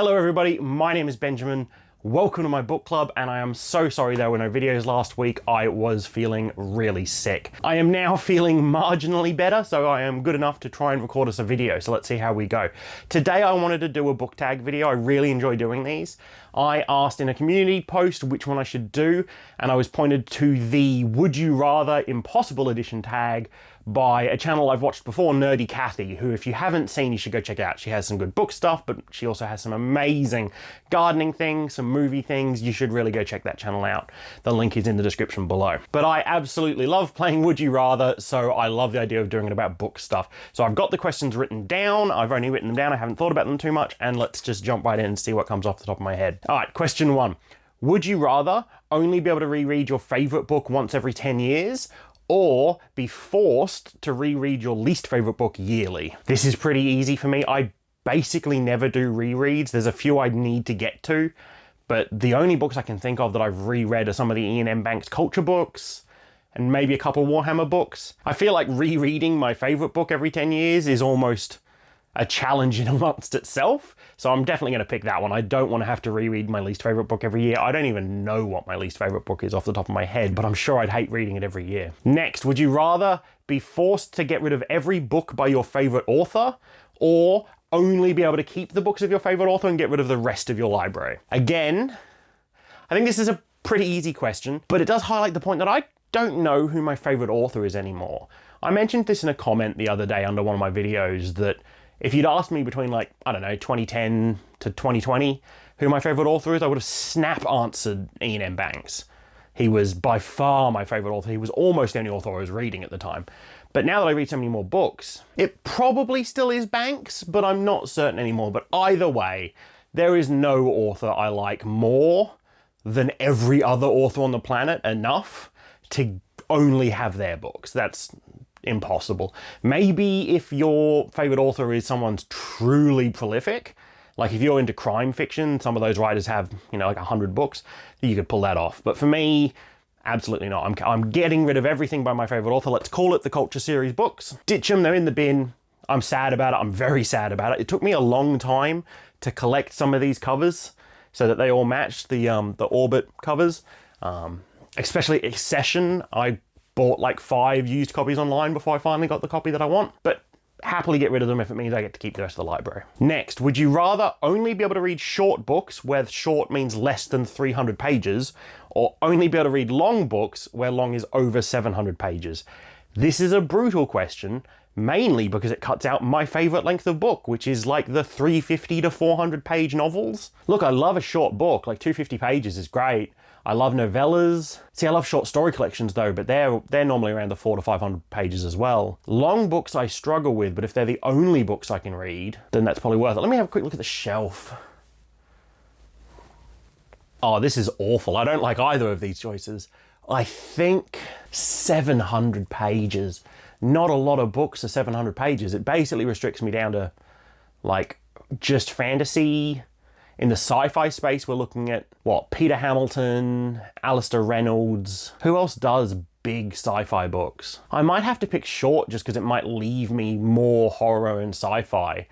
Hello everybody, my name is Benjamin. Welcome to my book club, and I am so sorry there were no videos last week. I was feeling really sick. I am now feeling marginally better, so I am good enough to try and record us a video, so let's see how we go. Today I wanted to do a book tag video. I really enjoy doing these. I asked in a community post which one I should do, and I was pointed to the Would You Rather Impossible Edition tag by a channel I've watched before, Nerdy Cathy, who if you haven't seen, you should go check out. She has some good book stuff, but she also has some amazing gardening things, some movie things. You should really go check that channel out. The link is in the description below. But I absolutely love playing Would You Rather, so I love the idea of doing it about book stuff. So I've got the questions written down. I've only written them down. I haven't thought about them too much, and let's just jump right in and see what comes off the top of my head. All right, question one. Would you rather only be able to reread your favorite book once every 10 years, or be forced to reread your least favorite book yearly? This is pretty easy for me. I basically never do rereads. There's a few I need to get to, but the only books I can think of that I've reread are some of the Ian M. Banks culture books, and maybe a couple Warhammer books. I feel like rereading my favorite book every 10 years is almost a challenge in amongst itself, so I'm definitely going to pick that one. I don't want to have to reread my least favorite book every year. I don't even know what my least favorite book is off the top of my head, but I'm sure I'd hate reading it every year. Next, would you rather be forced to get rid of every book by your favorite author, or only be able to keep the books of your favorite author and get rid of the rest of your library? Again, I think this is a pretty easy question, but it does highlight the point that I don't know who my favorite author is anymore. I mentioned this in a comment the other day under one of my videos that if you'd asked me between, like, I don't know, 2010 to 2020, who my favorite author is, I would have snap answered Ian M. Banks. He was by far my favorite author. He was almost the only author I was reading at the time. But now that I read so many more books, it probably still is Banks, but I'm not certain anymore. But either way, there is no author I like more than every other author on the planet enough to only have their books. That's impossible. Maybe if your favorite author is someone's truly prolific, like if you're into crime fiction, some of those writers have, you know, like 100 books, you could pull that off. But for me, absolutely not. I'm getting rid of everything by my favorite author. Let's call it the Culture Series books. Ditch them, they're in the bin. I'm sad about it. I'm very sad about it. It took me a long time to collect some of these covers so that they all matched the Orbit covers. Especially Accession, I bought like 5 used copies online before I finally got the copy that I want, but happily get rid of them if it means I get to keep the rest of the library. Next, would you rather only be able to read short books where short means less than 300 pages, or only be able to read long books where long is over 700 pages? This is a brutal question, mainly because it cuts out my favorite length of book, which is like the 350 to 400 page novels. Look, I love a short book, like 250 pages is great. I love novellas. See, I love short story collections though, but they're normally around the 400 to 500 pages as well. Long books I struggle with, but if they're the only books I can read, then that's probably worth it. Let me have a quick look at the shelf. Oh, this is awful. I don't like either of these choices. I think 700 pages. Not a lot of books are 700 pages. It basically restricts me down to like just fantasy. In the sci-fi space, we're looking at, what, Peter Hamilton, Alistair Reynolds. Who else does big sci-fi books? I might have to pick short just because it might leave me more horror and sci-fi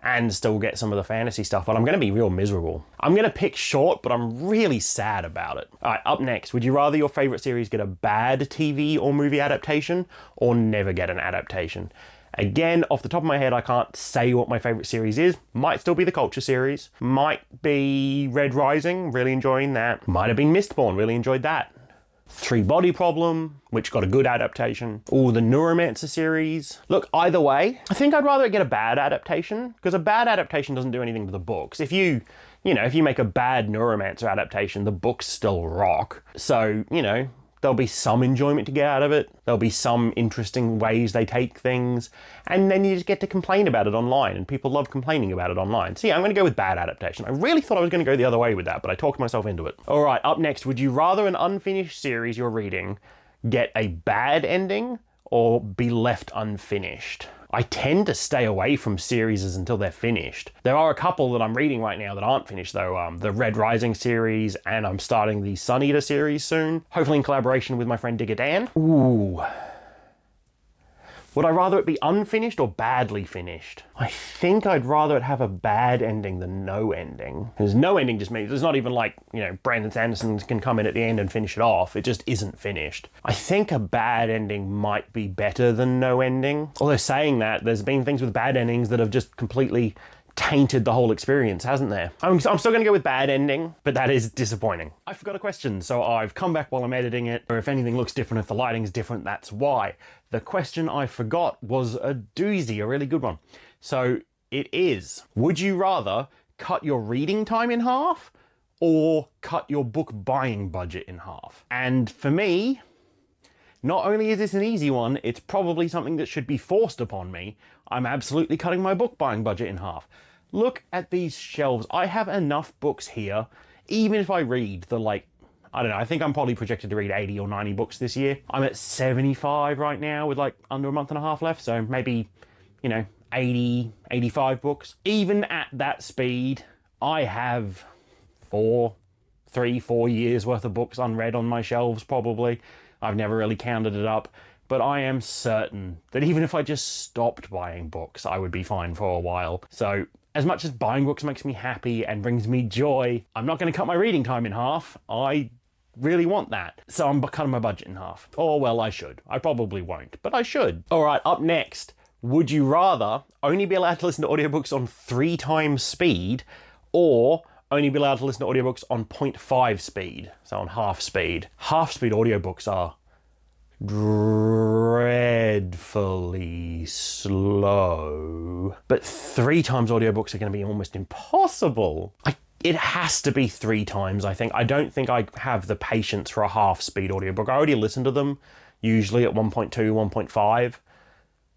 and still get some of the fantasy stuff, but I'm going to be real miserable. I'm going to pick short, but I'm really sad about it. All right, up next, would you rather your favorite series get a bad TV or movie adaptation, or never get an adaptation? Again, off the top of my head, I can't say what my favorite series is. Might still be the Culture Series. Might be Red Rising, really enjoying that. Might have been Mistborn, really enjoyed that. Three Body Problem, which got a good adaptation. Or the Neuromancer series. Look, either way, I think I'd rather get a bad adaptation, because a bad adaptation doesn't do anything to the books. If you make a bad Neuromancer adaptation, the books still rock. So, there'll be some enjoyment to get out of it. There'll be some interesting ways they take things. And then you just get to complain about it online, and people love complaining about it online. So yeah, I'm going to go with bad adaptation. I really thought I was going to go the other way with that, but I talked myself into it. All right, up next, would you rather an unfinished series you're reading get a bad ending or be left unfinished? I tend to stay away from series until they're finished. There are a couple that I'm reading right now that aren't finished though. The Red Rising series, and I'm starting the Sun Eater series soon, hopefully in collaboration with my friend Digger Dan. Ooh. Would I rather it be unfinished or badly finished? I think I'd rather it have a bad ending than no ending. Because no ending just means, it's not even like, you know, Brandon Sanderson can come in at the end and finish it off. It just isn't finished. I think a bad ending might be better than no ending. Although saying that, there's been things with bad endings that have just completely tainted the whole experience, hasn't there? I'm still going to go with bad ending, but that is disappointing. I forgot a question, so I've come back while I'm editing it, or if anything looks different, if the lighting's different, that's why. The question I forgot was a doozy, a really good one. So it is, would you rather cut your reading time in half or cut your book buying budget in half? And for me, not only is this an easy one, it's probably something that should be forced upon me. I'm absolutely cutting my book buying budget in half. Look at these shelves. I have enough books here, even if I read the, like, I don't know, I think I'm probably projected to read 80 or 90 books this year. I'm at 75 right now with like under a month and a half left, so maybe, you know, 80, 85 books. Even at that speed, I have 4 years worth of books unread on my shelves probably. I've never really counted it up, but I am certain that even if I just stopped buying books, I would be fine for a while. So as much as buying books makes me happy and brings me joy, I'm not going to cut my reading time in half. I really want that. So I'm cutting my budget in half. Or, well, I should. I probably won't, but I should. All right, up next, would you rather only be allowed to listen to audiobooks on 3 times speed or only be allowed to listen to audiobooks on 0.5 speed, so on half speed? Half speed audiobooks are dreadfully slow, but 3 times audiobooks are going to be almost impossible. It has to be 3 times, I think. I don't think I have the patience for a half speed audiobook. I already listen to them, usually at 1.2, 1.5.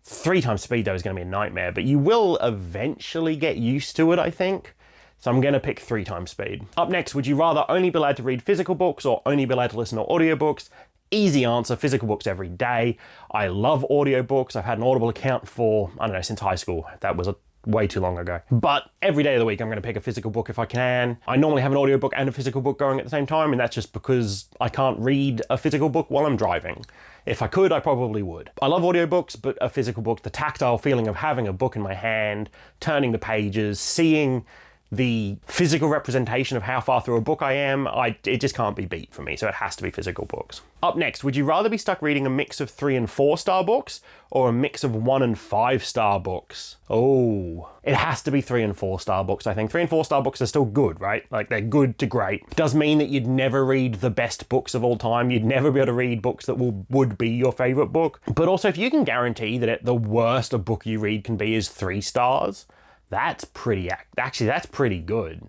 3 times speed though is going to be a nightmare, but you will eventually get used to it, I think. So I'm going to pick 3 times speed. Up next, would you rather only be allowed to read physical books or only be allowed to listen to audiobooks? Easy answer, physical books every day. I love audiobooks. I've had an Audible account for, I don't know, since high school. That was way too long ago. But every day of the week, I'm going to pick a physical book if I can. I normally have an audiobook and a physical book going at the same time, and that's just because I can't read a physical book while I'm driving. If I could, I probably would. I love audiobooks, but a physical book, the tactile feeling of having a book in my hand, turning the pages, seeing the physical representation of how far through a book I am, it just can't be beat for me, so it has to be physical books. Up next, would you rather be stuck reading a mix of 3 and 4 star books or a mix of 1 and 5 star books? Oh, it has to be 3 and 4 star books, I think. 3 and 4 star books are still good, right? Like, they're good to great. It does mean that you'd never read the best books of all time. You'd never be able to read books that would be your favorite book. But also, if you can guarantee that the worst a book you read can be is 3 stars, that's pretty good.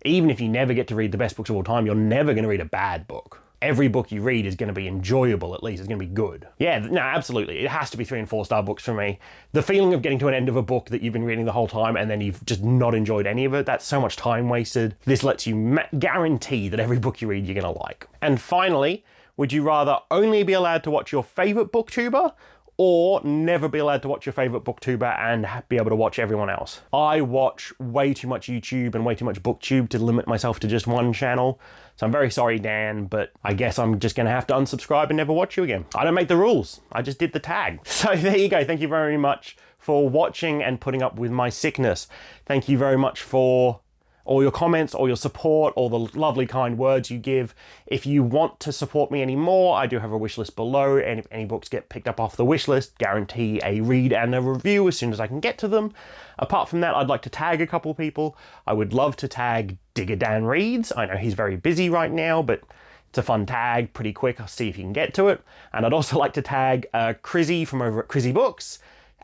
Even if you never get to read the best books of all time, you're never going to read a bad book. Every book you read is going to be enjoyable, at least. It's going to be good. Yeah, no, absolutely. It has to be 3 and 4 star books for me. The feeling of getting to an end of a book that you've been reading the whole time and then you've just not enjoyed any of it, that's so much time wasted. This lets you guarantee that every book you read you're going to like. And finally, would you rather only be allowed to watch your favorite booktuber or never be allowed to watch your favorite booktuber and be able to watch everyone else? I watch way too much YouTube and way too much booktube to limit myself to just one channel. So I'm very sorry, Dan, but I guess I'm just gonna have to unsubscribe and never watch you again. I don't make the rules. I just did the tag. So there you go. Thank you very much for watching and putting up with my sickness. Thank you very much for all your comments, all your support, all the lovely kind words you give. If you want to support me any more, I do have a wish list below, and if any books get picked up off the wish list, guarantee a read and a review as soon as I can get to them. Apart from that, I'd like to tag a couple people. I would love to tag Digger Dan Reads. I know he's very busy right now, but it's a fun tag, pretty quick. I'll see if you can get to it. And I'd also like to tag Crizzy from over at Crizzy Books,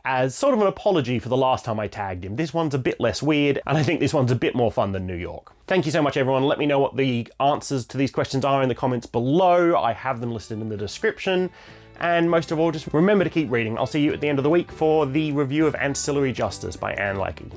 as sort of an apology for the last time I tagged him. This one's a bit less weird, and I think this one's a bit more fun than New York. Thank you so much, everyone. Let me know what the answers to these questions are in the comments below. I have them listed in the description. And most of all, just remember to keep reading. I'll see you at the end of the week for the review of Ancillary Justice by Anne Leckie.